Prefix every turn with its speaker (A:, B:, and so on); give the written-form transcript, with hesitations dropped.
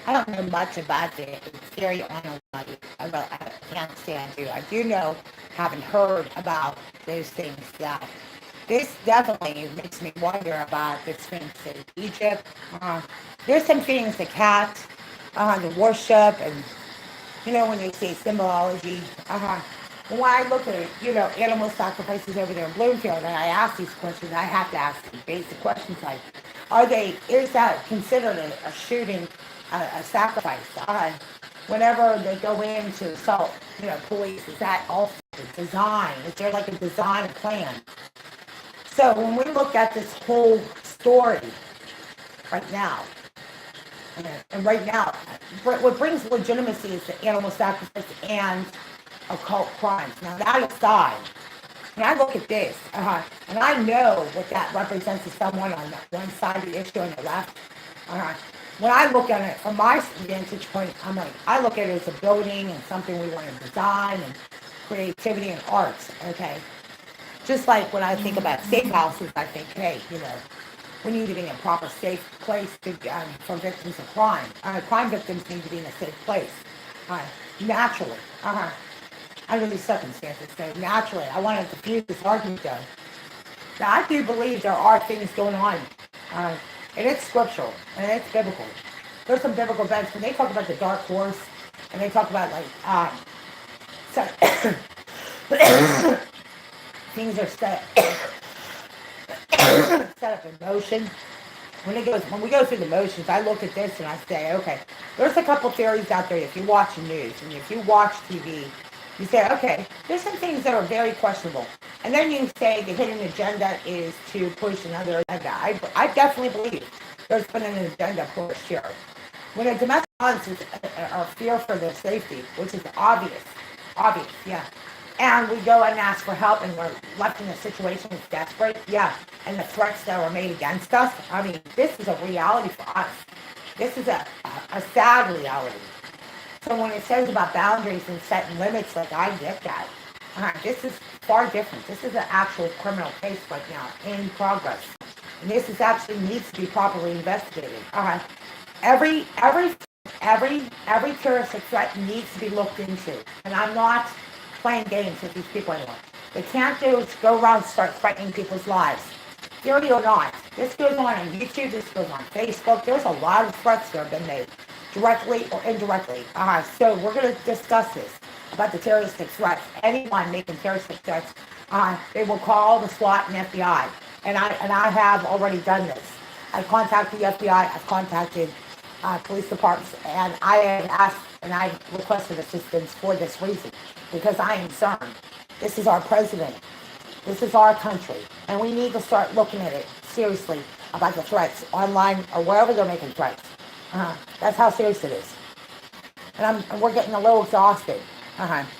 A: I don't know much about the theory on Illuminati. I can't stand you. I do know, haven't heard about those things that this definitely makes me wonder about the Sphinx in Egypt. Uh, there's some things, the cat, the worship, and when they say symbology. When I look at it, animal sacrifices over there in Bloomfield, and I ask these questions, I have to ask them basic questions like, is that considered a shooting, a sacrifice? Whenever they go in to assault, police, is that also design? Is there like a design plan? So when we look at this whole story right now, and right now, what brings legitimacy is the animal sacrifice and occult crimes. Now that aside, when I look at this, and I know what that represents to someone on one side of the issue on the left, when I look at it from my vantage point, I look at it as a building and something we want to design and creativity and arts, okay? Just like when I think about safe houses, I think, hey, we need to be in a proper safe place for victims of crime. Crime victims need to be in a safe place, naturally, under these circumstances. So naturally, I want to diffuse this argument though. Now, I do believe there are things going on, and it's scriptural, and it's biblical. There's some biblical events. When they talk about the dark horse, and they talk about, things are set up in motion. When we go through the motions, I look at this and I say, okay, there's a couple theories out there. If you watch the news and if you watch TV, you say, okay, there's some things that are very questionable. And then you say the hidden agenda is to push another agenda. I definitely believe there's been an agenda pushed here. When a domestic violence is a fear for their safety, which is obvious, yeah. And we go and ask for help and we're left in a situation that's desperate, yeah. And the threats that were made against us, this is a reality for us. This is a sad reality. So when it says about boundaries and setting limits, I get that. This is far different. This is an actual criminal case right now in progress. And this is actually needs to be properly investigated. Every terroristic threat needs to be looked into. And I'm not playing games with these people anymore. They can't do is go around and start threatening people's lives. Theory or not. This goes on YouTube, this goes on Facebook. There's a lot of threats that have been made, directly or indirectly. So we're going to discuss this, about the terroristic threats. Anyone making terroristic threats, they will call the SWAT and FBI. And I have already done this. I've contacted the FBI, I've contacted police departments, and I have asked and I've requested assistance for this reason, because I am concerned. This is our president. This is our country, and we need to start looking at it seriously about the threats online or wherever they're making threats. That's how serious it is. And we're getting a little exhausted.